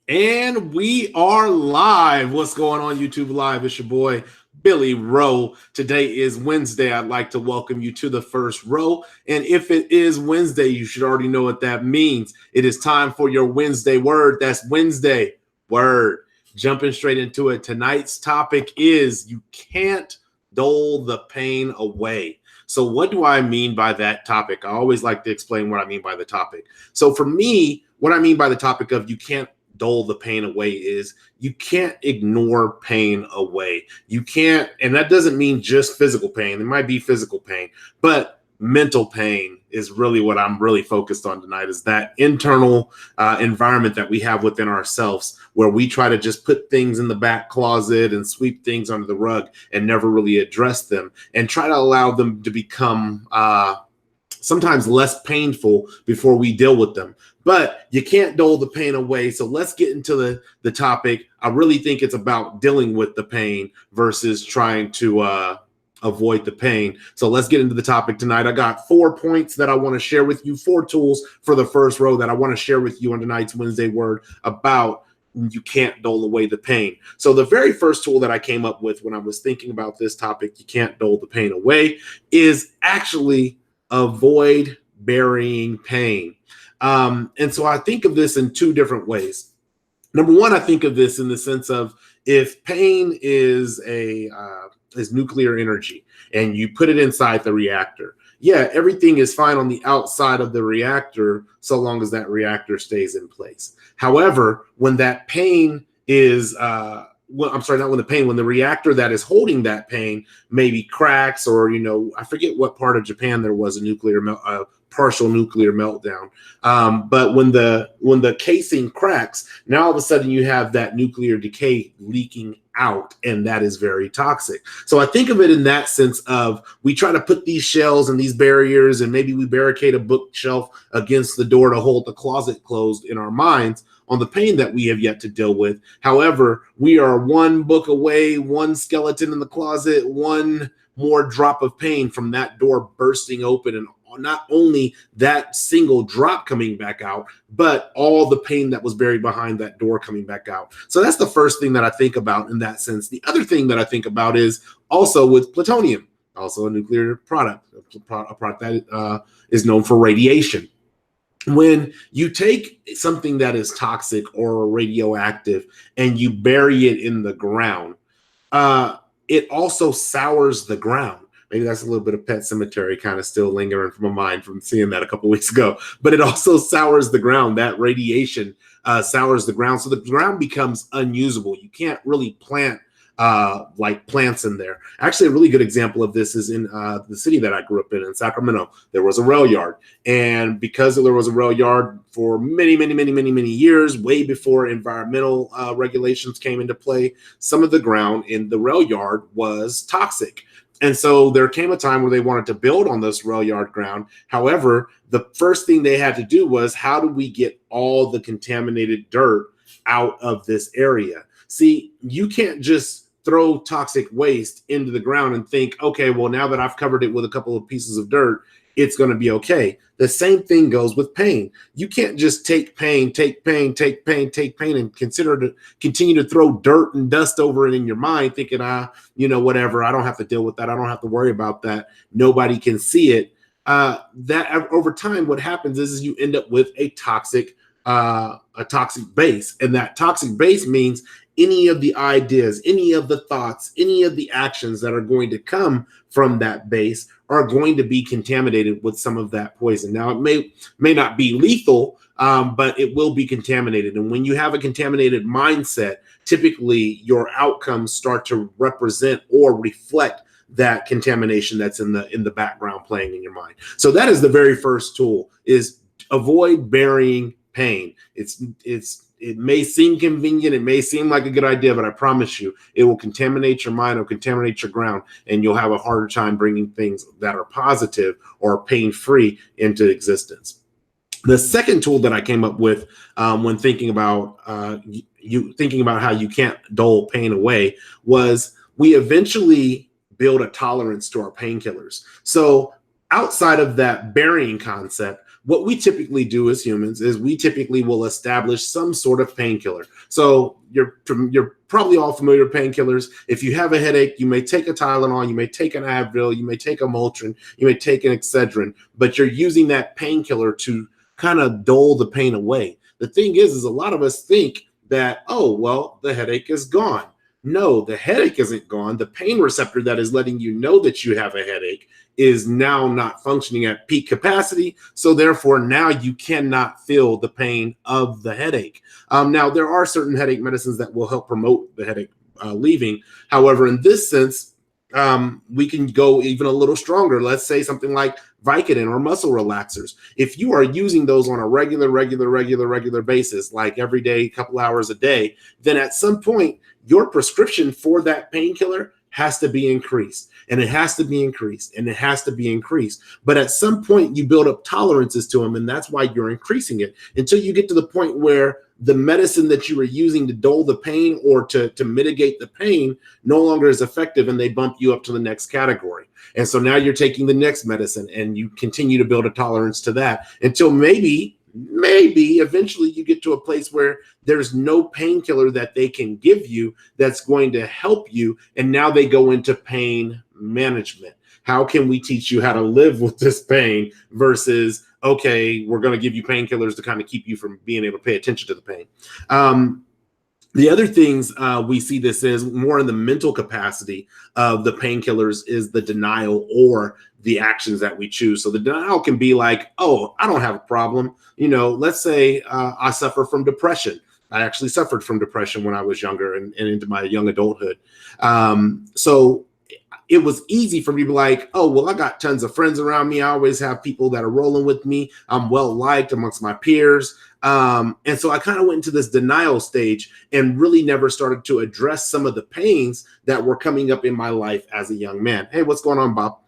And we are live. What's going on, YouTube Live? It's your boy, Billy Rowe. Today is Wednesday. I'd like to welcome you to the first row. And if it is Wednesday, you should already know what that means. It is time for your Wednesday word. That's Wednesday word. Jumping straight into it. Tonight's topic is you can't dole the pain away. So what do I mean by that topic? I always like to explain what I mean by the topic. So for me, what I mean by the topic of you can't dole the pain away is you can't ignore pain away. You can't, and that doesn't mean just physical pain. It might be physical pain, but mental pain is really what I'm really focused on tonight, is that internal environment that we have within ourselves where we try to just put things in the back closet and sweep things under the rug and never really address them and try to allow them to become sometimes less painful before we deal with them. But you can't dole the pain away. So let's get into the topic. I really think it's about dealing with the pain versus trying to avoid the pain. So let's get into the topic tonight. I got 4 points that I want to share with you, 4 tools for the first row that I want to share with you on tonight's Wednesday word about you can't dole away the pain. So the very first tool that I came up with when I was thinking about this topic, you can't dole the pain away, is actually avoid burying pain. And so I think of this in 2 different ways. Number one, I think of this in the sense of if pain is nuclear energy and you put it inside the reactor, yeah, everything is fine on the outside of the reactor so long as that reactor stays in place. However, when that pain is when the reactor that is holding that pain maybe cracks, or I forget what part of Japan there was a partial nuclear meltdown. But when the casing cracks, now all of a sudden you have that nuclear decay leaking out, and that is very toxic. So I think of it in that sense of we try to put these shells and these barriers, and maybe we barricade a bookshelf against the door to hold the closet closed in our minds on the pain that we have yet to deal with. However, we are one book away, one skeleton in the closet, one more drop of pain from that door bursting open, and not only that single drop coming back out, but all the pain that was buried behind that door coming back out. So that's the first thing that I think about in that sense. The other thing that I think about is also with plutonium, also a nuclear product, a product that is known for radiation. When you take something that is toxic or radioactive and you bury it in the ground, it also sours the ground. Maybe that's a little bit of Pet Cemetery kind of still lingering from my mind from seeing that a couple weeks ago. But it also sours the ground. That radiation sours the ground. So the ground becomes unusable. You can't really plant like plants in there. Actually, a really good example of this is in the city that I grew up in Sacramento. There was a rail yard. And because there was a rail yard for many years, way before environmental regulations came into play, some of the ground in the rail yard was toxic. And so there came a time where they wanted to build on this rail yard ground. However, the first thing they had to do was, how do we get all the contaminated dirt out of this area? See, you can't just throw toxic waste into the ground and think, okay, well, now that I've covered it with a couple of pieces of dirt, it's going to be okay. The same thing goes with pain. You can't just take pain, and continue to throw dirt and dust over it in your mind, thinking, whatever, I don't have to deal with that. I don't have to worry about that. Nobody can see it. That over time, what happens is you end up with a toxic base. And that toxic base means any of the ideas, any of the thoughts, any of the actions that are going to come from that base are going to be contaminated with some of that poison. Now, it may not be lethal, but it will be contaminated. And when you have a contaminated mindset, typically your outcomes start to represent or reflect that contamination that's in the background playing in your mind. So that is the very first tool, is avoid burying pain. It may seem convenient, it may seem like a good idea, but I promise you, it will contaminate your mind, it will contaminate your ground, and you'll have a harder time bringing things that are positive or pain-free into existence. The second tool that I came up with when thinking about how you can't dole pain away was we eventually build a tolerance to our painkillers. So outside of that burying concept, what we typically do as humans is we typically will establish some sort of painkiller. So you're probably all familiar with painkillers. If you have a headache, you may take a Tylenol, you may take an Advil, you may take a Motrin, you may take an Excedrin, but you're using that painkiller to kind of dull the pain away. The thing is a lot of us think that, oh, well, the headache is gone. No, the headache isn't gone. The pain receptor that is letting you know that you have a headache is now not functioning at peak capacity. So therefore, now you cannot feel the pain of the headache. Now, there are certain headache medicines that will help promote the headache leaving. However, in this sense, we can go even a little stronger. Let's say something like Vicodin or muscle relaxers. If you are using those on a regular basis, like every day, a couple hours a day, then at some point, your prescription for that painkiller has to be increased, and it has to be increased, and it has to be increased. But at some point, you build up tolerances to them, and that's why you're increasing it until you get to the point where the medicine that you were using to dull the pain or to mitigate the pain no longer is effective, and they bump you up to the next category. And so now you're taking the next medicine, and you continue to build a tolerance to that until maybe eventually you get to a place where there's no painkiller that they can give you that's going to help you. And now they go into pain management. How can we teach you how to live with this pain versus, okay, we're going to give you painkillers to kind of keep you from being able to pay attention to the pain. The other things we see this is more in the mental capacity of the painkillers is the denial or the actions that we choose. So the denial can be like, oh, I don't have a problem. Let's say I suffer from depression. I actually suffered from depression when I was younger and into my young adulthood. So it was easy for me to be like, oh, well, I got tons of friends around me. I always have people that are rolling with me. I'm well liked amongst my peers. And so I kind of went into this denial stage and really never started to address some of the pains that were coming up in my life as a young man. Hey, what's going on, Bob?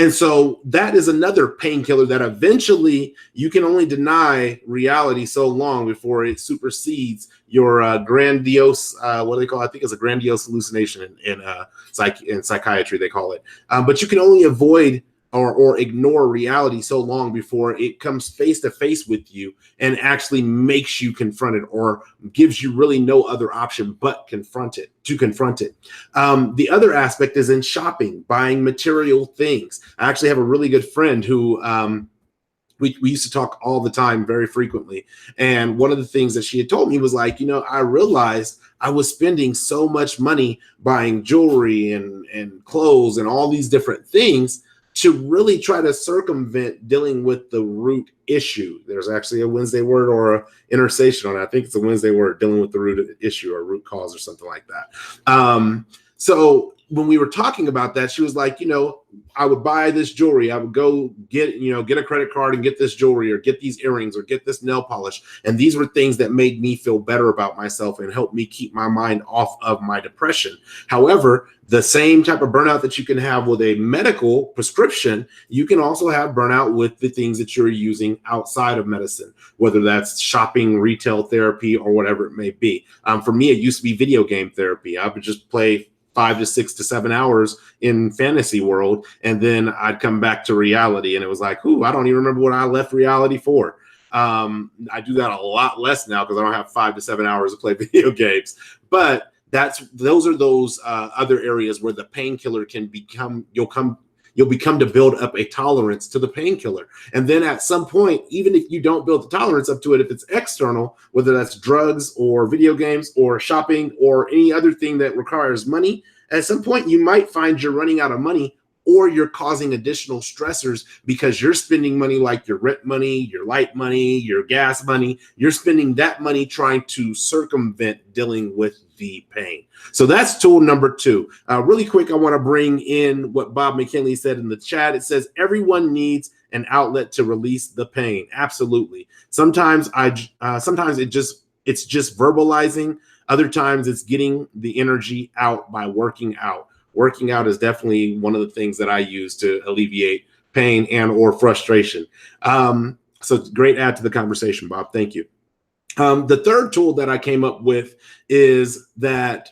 And so that is another painkiller that eventually you can only deny reality so long before it supersedes your grandiose, what do they call it? I think it's a grandiose hallucination in psychiatry, they call it. But you can only avoid or ignore reality so long before it comes face to face with you and actually makes you confront it or gives you really no other option but confront it. The other aspect is in shopping, buying material things. I actually have a really good friend who we used to talk all the time, very frequently. And one of the things that she had told me was like, I realized I was spending so much money buying jewelry and clothes and all these different things to really try to circumvent dealing with the root issue. There's actually a Wednesday word or an interstation on it. I think it's a Wednesday word, dealing with the root issue or root cause or something like that. So when we were talking about that, she was like, I would buy this jewelry. I would go get a credit card and get this jewelry or get these earrings or get this nail polish. And these were things that made me feel better about myself and helped me keep my mind off of my depression. However, the same type of burnout that you can have with a medical prescription, you can also have burnout with the things that you're using outside of medicine, whether that's shopping, retail therapy, or whatever it may be. For me, it used to be video game therapy. I would just play 5 to 6 to 7 hours in fantasy world, and then I'd come back to reality, and it was like, I don't even remember what I left reality for. I do that a lot less now because I don't have 5 to 7 hours to play video games. But those are those other areas where the painkiller can become, you'll become to build up a tolerance to the painkiller. And then at some point, even if you don't build the tolerance up to it, if it's external, whether that's drugs or video games or shopping or any other thing that requires money, at some point you might find you're running out of money, or you're causing additional stressors because you're spending money like your rent money, your light money, your gas money. You're spending that money trying to circumvent dealing with the pain. So that's tool number 2. Really quick, I want to bring in what Bob McKinley said in the chat. It says, everyone needs an outlet to release the pain. Absolutely. Sometimes it's just verbalizing. Other times it's getting the energy out by working out. Working out is definitely one of the things that I use to alleviate pain and or frustration. So great add to the conversation, Bob. Thank you. The third tool that I came up with is that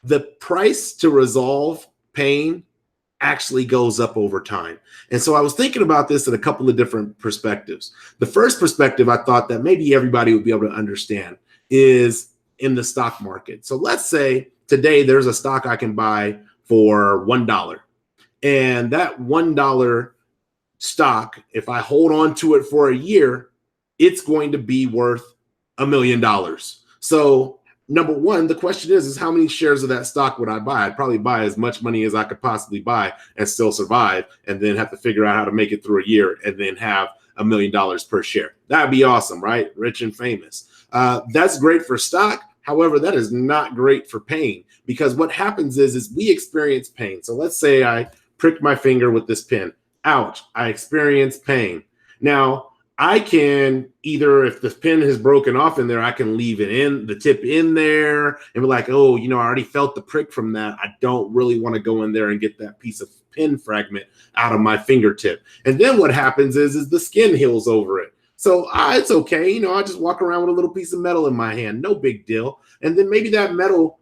the price to resolve pain actually goes up over time. And so I was thinking about this in a couple of different perspectives. The first perspective I thought that maybe everybody would be able to understand is in the stock market. So let's say today there's a stock I can buy for $1. And that $1 stock, if I hold on to it for a year, it's going to be worth $1 million. So number one, the question is how many shares of that stock would I buy? I'd probably buy as much money as I could possibly buy and still survive, and then have to figure out how to make it through a year and then have $1 million per share. That'd be awesome, right? Rich and famous. That's great for stock. However, that is not great for pain, because what happens is we experience pain. So let's say I pricked my finger with this pin. Ouch, I experience pain. Now, I can either, if the pin has broken off in there, I can leave it in, the tip in there, and be like, oh, I already felt the prick from that. I don't really want to go in there and get that piece of pin fragment out of my fingertip. And then what happens is the skin heals over it. So it's okay. I just walk around with a little piece of metal in my hand. No big deal. And then maybe that metal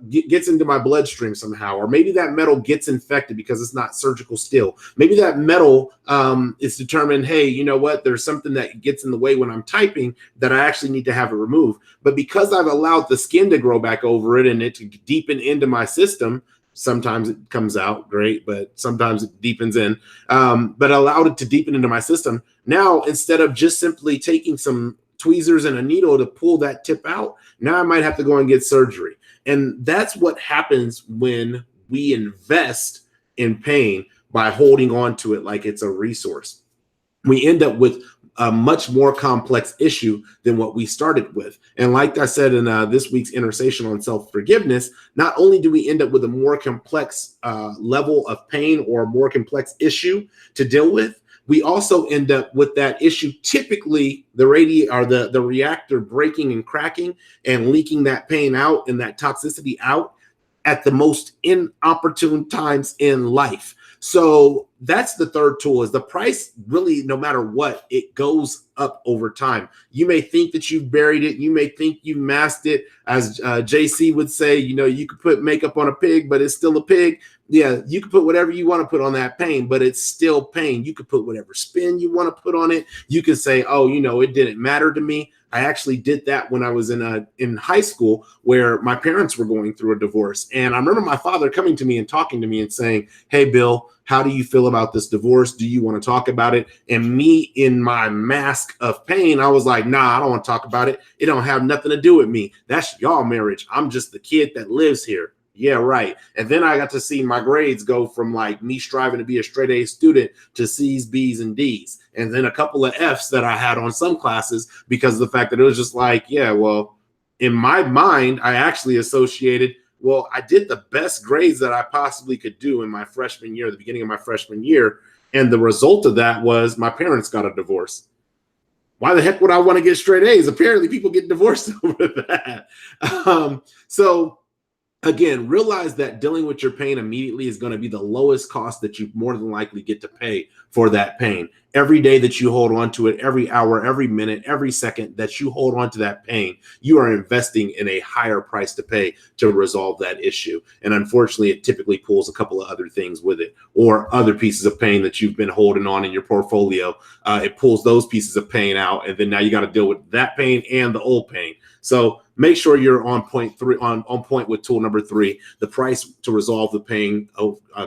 gets into my bloodstream somehow, or maybe that metal gets infected because it's not surgical steel. Maybe that metal is determined, hey, you know what? There's something that gets in the way when I'm typing that I actually need to have it removed. But because I've allowed the skin to grow back over it and it to deepen into my system, sometimes it comes out great, but sometimes it deepens in. But allowed it to deepen into my system. Now, instead of just simply taking some tweezers and a needle to pull that tip out, now I might have to go and get surgery. And that's what happens when we invest in pain by holding on to it like it's a resource. We end up with a much more complex issue than what we started with. And like I said in this week's Inspirational on self-forgiveness, not only do we end up with a more complex level of pain or a more complex issue to deal with, we also end up with that issue, typically the reactor breaking and cracking and leaking that pain out and that toxicity out at the most inopportune times in life. So that's the third tool, is the price really, no matter what, it goes up over time. You may think that you've buried it. You may think you masked it. As JC would say, you could put makeup on a pig, but it's still a pig. Yeah, you can put whatever you want to put on that pain, but it's still pain. You could put whatever spin you want to put on it. You can say, oh, it didn't matter to me. I actually did that when I was in high school, where my parents were going through a divorce. And I remember my father coming to me and talking to me and saying, hey, Bill, how do you feel about this divorce? Do you want to talk about it? And me, in my mask of pain, I was like, nah, I don't want to talk about it. It don't have nothing to do with me. That's y'all marriage. I'm just the kid that lives here. Yeah, right. And then I got to see my grades go from like me striving to be a straight A student to C's, B's, and D's. And then a couple of F's that I had on some classes because of the fact that it was just like, yeah, well, in my mind, I actually associated, well, I did the best grades that I possibly could do in my freshman year, the beginning of my freshman year. And the result of that was my parents got a divorce. Why the heck would I want to get straight A's? Apparently people get divorced over that. So again, realize that dealing with your pain immediately is going to be the lowest cost that you more than likely get to pay for that pain. Every day that you hold on to it, every hour, every minute, every second that you hold on to that pain, you are investing in a higher price to pay to resolve that issue. And unfortunately, it typically pulls a couple of other things with it, or other pieces of pain that you've been holding on in your portfolio. It pulls those pieces of pain out, and then now you got to deal with that pain and the old pain. So make sure you're on point with tool number 3. The price to resolve the pain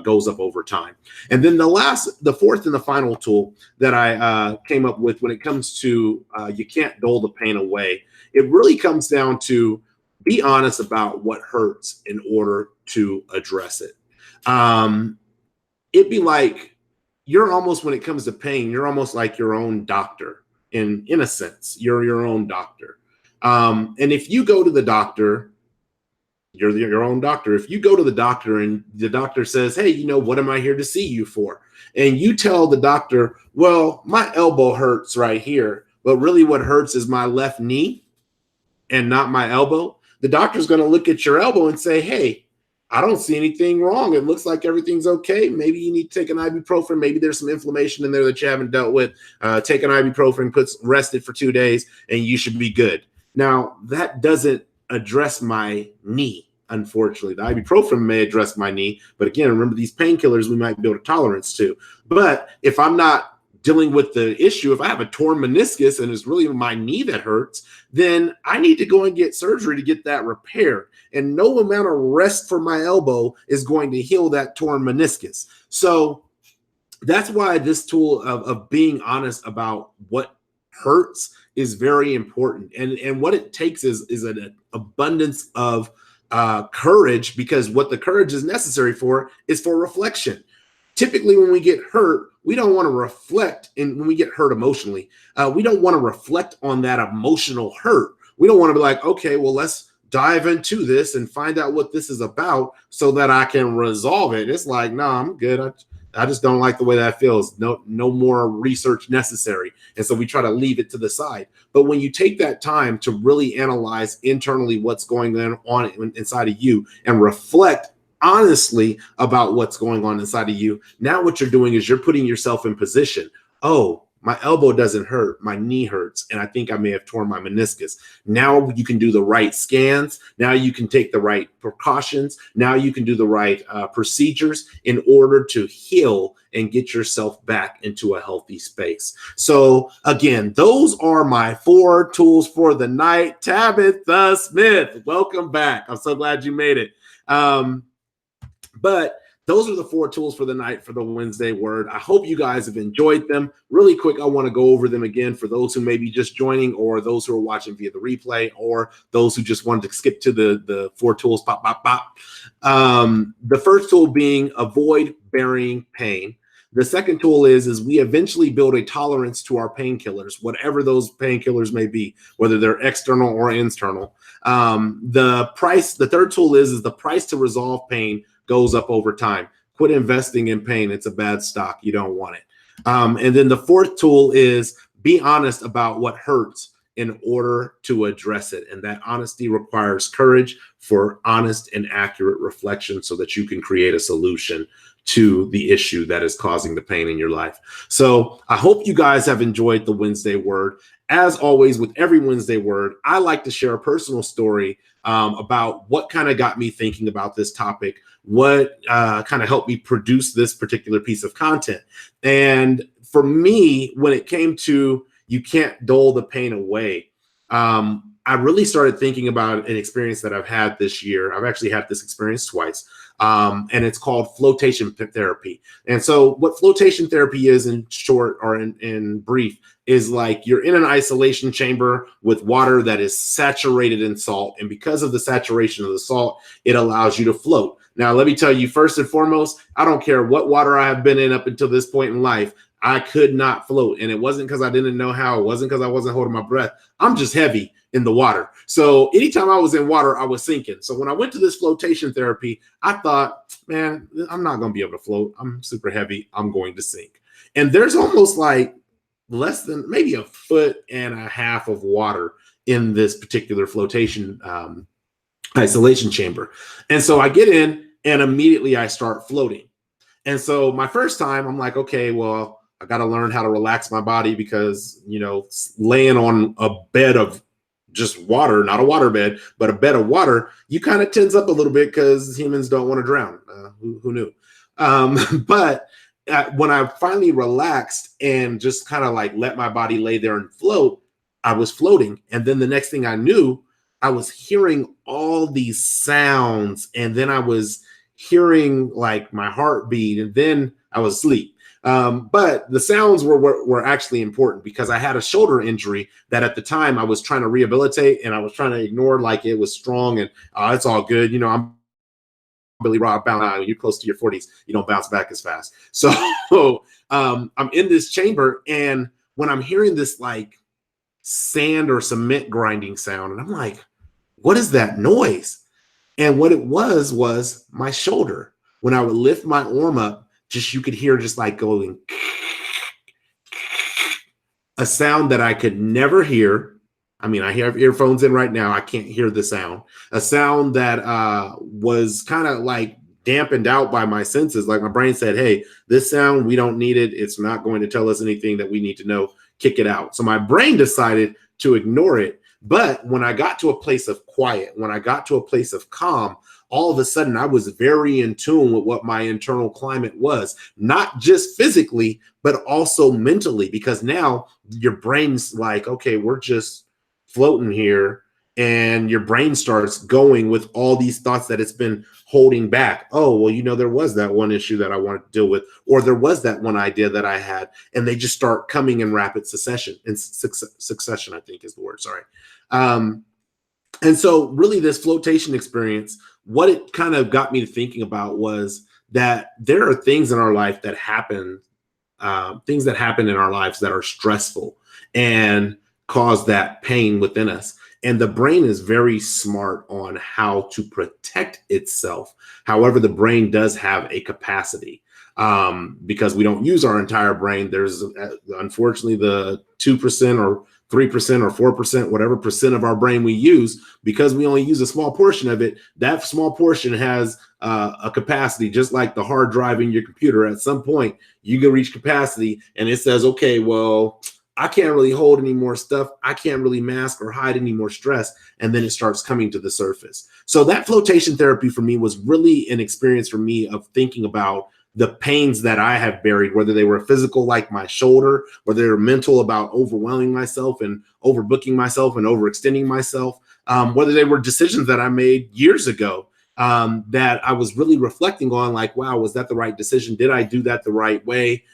goes up over time. And then the fourth and the final tool that I came up with when it comes to you can't dull the pain away, it really comes down to be honest about what hurts in order to address it. It'd be like you're almost, when it comes to pain, you're almost like your own doctor. In a sense, you're your own doctor. And if you go to the doctor, you're your own doctor. If you go to the doctor and the doctor says, hey, what am I here to see you for? And you tell the doctor, well, my elbow hurts right here, but really what hurts is my left knee and not my elbow. The doctor's going to look at your elbow and say, hey, I don't see anything wrong. It looks like everything's okay. Maybe you need to take an ibuprofen. Maybe there's some inflammation in there that you haven't dealt with. Take an ibuprofen, rest it for 2 days, and you should be good. Now, that doesn't address my knee. unfortunately. The ibuprofen may address my knee, but again, remember these painkillers we might build a tolerance to. But if I'm not dealing with the issue, if I have a torn meniscus and it's really my knee that hurts, then I need to go and get surgery to get that repaired. And no amount of rest for my elbow is going to heal that torn meniscus. So that's why this tool of being honest about what hurts is very important. And what it takes is an abundance of courage, because what the courage is necessary for is for reflection. Typically, when we get hurt, we don't want to reflect. And when we get hurt emotionally, we don't want to reflect on that emotional hurt. We don't want to be like, okay, well, let's dive into this and find out what this is about so that I can resolve it. It's like, no, I'm good. I just don't like the way that feels. No more research necessary. And so we try to leave it to the side. But when you take that time to really analyze internally what's going on inside of you and reflect honestly about what's going on inside of you, now what you're doing is you're putting yourself in position. Oh, my elbow doesn't hurt, my knee hurts, and I think I may have torn my meniscus. Now you can do the right scans. Now you can take the right precautions. Now you can do the right procedures in order to heal and get yourself back into a healthy space. So again, those are my 4 tools for the night. Tabitha Smith, welcome back. I'm so glad you made it. But those are the 4 tools for the night for the Wednesday word. I hope you guys have enjoyed them. Really quick, I want to go over them again for those who may be just joining, or those who are watching via the replay, or those who just wanted to skip to the 4 tools. Pop, pop, pop. The first tool being avoid burying pain. The second tool is we eventually build a tolerance to our painkillers, whatever those painkillers may be, whether they're external or internal. The third tool is the price to resolve pain goes up over time. Quit investing in pain. It's a bad stock. You don't want it. And then the fourth tool is be honest about what hurts in order to address it. And that honesty requires courage for honest and accurate reflection so that you can create a solution to the issue that is causing the pain in your life. So I hope you guys have enjoyed the Wednesday word. As always, with every Wednesday word, I like to share a personal story about what kind of got me thinking about this topic, what kind of helped me produce this particular piece of content. And for me, when it came to you can't dull the pain away, I really started thinking about an experience that I've had this year. I've actually had this experience twice, and it's called flotation therapy. And so what flotation therapy is in short, or in brief, is like you're in an isolation chamber with water that is saturated in salt. And because of the saturation of the salt, it allows you to float. Now, let me tell you, first and foremost, I don't care what water I have been in up until this point in life, I could not float. And it wasn't because I didn't know how. It wasn't because I wasn't holding my breath. I'm just heavy in the water. So anytime I was in water, I was sinking. So when I went to this flotation therapy, I thought, man, I'm not going to be able to float. I'm super heavy. I'm going to sink. And there's almost like less than maybe a foot and a half of water in this particular flotation isolation chamber. And so I get in and immediately I start floating. And so my first time, I'm like, okay, well, I got to learn how to relax my body because, you know, laying on a bed of just water, not a water bed, but a bed of water, you kind of tense up a little bit because humans don't want to drown. Who knew? But when I finally relaxed and just kind of like let my body lay there and float, I was floating. And then the next thing I knew, I was hearing all these sounds, and then I was hearing like my heartbeat, and then I was asleep. But the sounds were actually important because I had a shoulder injury that at the time I was trying to rehabilitate, and I was trying to ignore like it was strong and it's all good. You know, I'm Billy Rob bound. When you're close to your 40s, you don't bounce back as fast. So I'm in this chamber, and when I'm hearing this like sand or cement grinding sound, and I'm like, what is that noise? And what it was my shoulder. When I would lift my arm up, just you could hear just like going a sound that I could never hear. I mean, I have earphones in right now. I can't hear the sound. A sound that was kind of like dampened out by my senses. Like my brain said, hey, this sound, we don't need it. It's not going to tell us anything that we need to know. Kick it out. So my brain decided to ignore it. But when I got to a place of quiet, when I got to a place of calm, all of a sudden I was very in tune with what my internal climate was, not just physically, but also mentally, because now your brain's like, okay, we're just floating here. And your brain starts going with all these thoughts that it's been holding back. Oh, well, there was that one issue that I wanted to deal with, or there was that one idea that I had, and they just start coming in rapid succession. Succession, I think is the word. Sorry. And so really this flotation experience, what it kind of got me to thinking about was that there are things in our life that happen, things that happen in our lives that are stressful and cause that pain within us. And the brain is very smart on how to protect itself. However, the brain does have a capacity, because we don't use our entire brain. There's unfortunately the 2% or 3% or 4%, whatever percent of our brain we use, because we only use a small portion of it. That small portion has a capacity, just like the hard drive in your computer. At some point, you can reach capacity and it says, okay, well, I can't really hold any more stuff. I can't really mask or hide any more stress. And then it starts coming to the surface. So that flotation therapy for me was really an experience for me of thinking about the pains that I have buried, whether they were physical, like my shoulder, whether they were mental about overwhelming myself and overbooking myself and overextending myself, whether they were decisions that I made years ago, that I was really reflecting on, like, wow, was that the right decision? Did I do that the right way?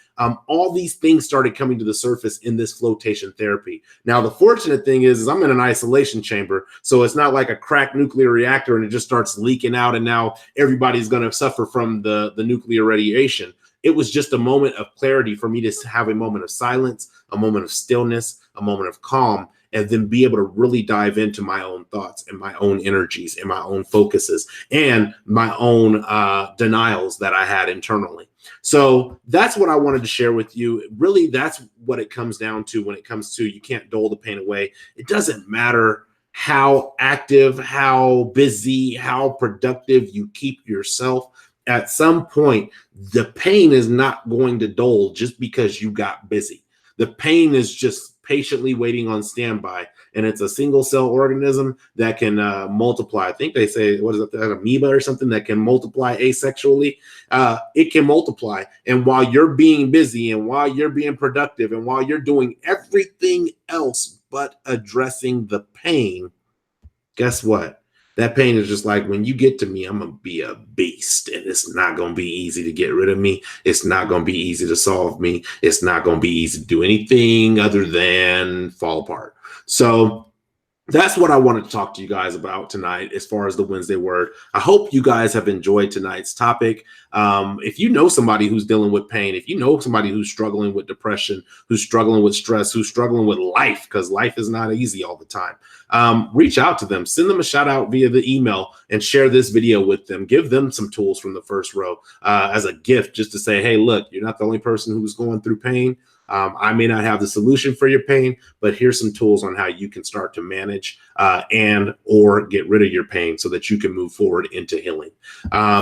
All these things started coming to the surface in this flotation therapy. Now, the fortunate thing is I'm in an isolation chamber, so it's not like a cracked nuclear reactor and it just starts leaking out and now everybody's going to suffer from the nuclear radiation. It was just a moment of clarity for me to have a moment of silence, a moment of stillness, a moment of calm, and then be able to really dive into my own thoughts and my own energies and my own focuses and my own denials that I had internally. So that's what I wanted to share with you. Really, that's what it comes down to when it comes to you can't dole the pain away. It doesn't matter how active, how busy, how productive you keep yourself. At some point, the pain is not going to dull just because you got busy. The pain is just patiently waiting on standby, and it's a single cell organism that can multiply. I think they say, what is it, an amoeba or something that can multiply asexually. It can multiply, and while you're being busy and while you're being productive and while you're doing everything else but addressing the pain, guess what? That pain is just like, when you get to me, I'm going to be a beast, and it's not going to be easy to get rid of me. It's not going to be easy to solve me. It's not going to be easy to do anything other than fall apart. So that's what I wanted to talk to you guys about tonight as far as the Wednesday word. I hope you guys have enjoyed tonight's topic. If you know somebody who's dealing with pain, if you know somebody who's struggling with depression, who's struggling with stress, who's struggling with life, because life is not easy all the time, reach out to them, send them a shout out via the email, and share this video with them. Give them some tools from the first row as a gift, just to say, hey, look, you're not the only person who's going through pain. I may not have the solution for your pain, but here's some tools on how you can start to manage and or get rid of your pain so that you can move forward into healing.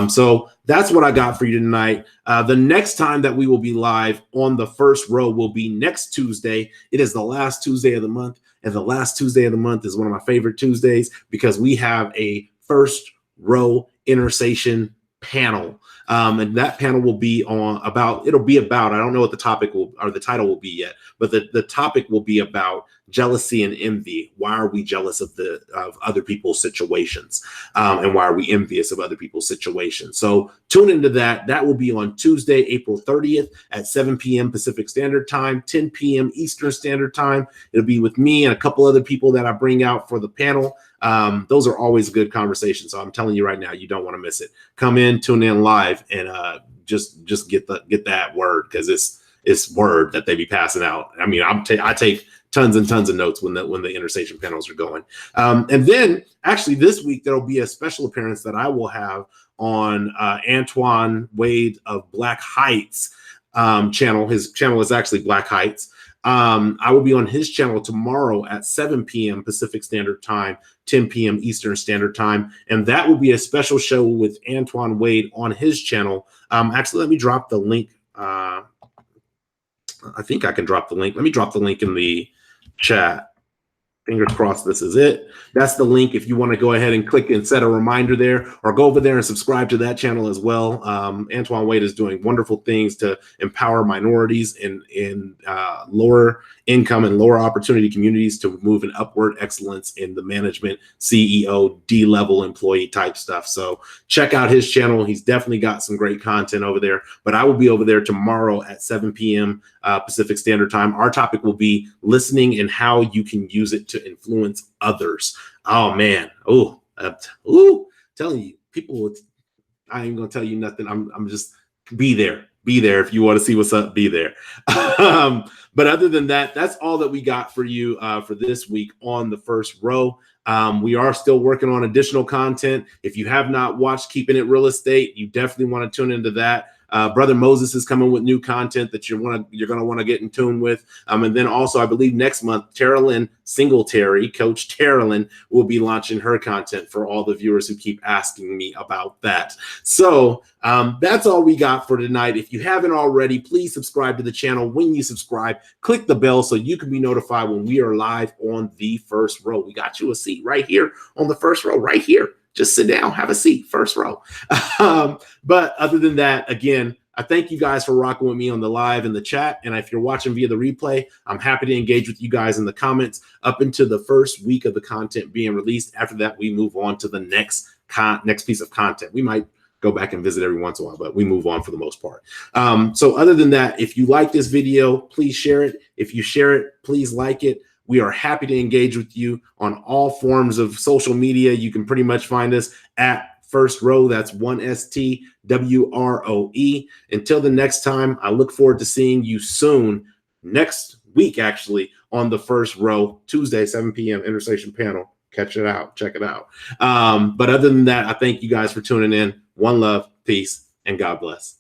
So that's what I got for you tonight. The next time that we will be live on the first row will be next Tuesday. It is the last Tuesday of the month, and the last Tuesday of the month is one of my favorite Tuesdays because we have a first row intersation panel. And that panel will be it'll be about, I don't know what the topic will, or the title will be yet, but the topic will be about jealousy and envy. Why are we jealous of other people's situations? And why are we envious of other people's situations? So tune into that. That will be on Tuesday, April 30th at 7 p.m. Pacific Standard Time, 10 p.m. Eastern Standard Time. It'll be with me and a couple other people that I bring out for the panel. Those are always good conversations. So I'm telling you right now, you don't want to miss it. Come in, tune in live, and just get that word, because it's word that they be passing out. I mean, I take tons and tons of notes when the interstation panels are going. And then actually this week there'll be a special appearance that I will have on Antoine Wade of Black Heights channel. His channel is actually Black Heights. I will be on his channel tomorrow at 7 p.m. Pacific Standard Time, 10 p.m. Eastern Standard Time. And that will be a special show with Antoine Wade on his channel. Actually, let me drop the link. I think I can drop the link. Let me drop the link in the chat. Fingers crossed this is it. That's the link if you want to go ahead and click and set a reminder there, or go over there and subscribe to that channel as well. Antoine Wade is doing wonderful things to empower minorities in lower income and lower opportunity communities to move an upward excellence in the management, CEO, D-level employee type stuff. So check out his channel. He's definitely got some great content over there. But I will be over there tomorrow at 7 p.m. Pacific Standard Time. Our topic will be listening and how you can use it to influence others. Oh man. Telling you, people, I ain't gonna tell you nothing. I'm just be there. Be there if you want to see what's up. Be there. But other than that, that's all that we got for you for this week on the first row. We are still working on additional content. If you have not watched Keeping It Real Estate, you definitely want to tune into that. Brother Moses is coming with new content that you're going to want to get in tune with. And then also, I believe next month, Terilyn Singletary, Coach Terilyn, will be launching her content for all the viewers who keep asking me about that. So that's all we got for tonight. If you haven't already, please subscribe to the channel. When you subscribe, click the bell so you can be notified when we are live on the first row. We got you a seat right here on the first row, right here. Just sit down, have a seat, first row. But other than that, again, I thank you guys for rocking with me on the live and the chat. And if you're watching via the replay, I'm happy to engage with you guys in the comments up into the first week of the content being released. After that, we move on to the next piece of content. We might go back and visit every once in a while, but we move on for the most part. So other than that, if you like this video, please share it. If you share it, please like it. We are happy to engage with you on all forms of social media. You can pretty much find us at First Row. That's 1STWROE. Until the next time, I look forward to seeing you soon, next week, actually, on the First Row, Tuesday, 7 p.m. Intersection panel. Catch it out. Check it out. But other than that, I thank you guys for tuning in. One love, peace, and God bless.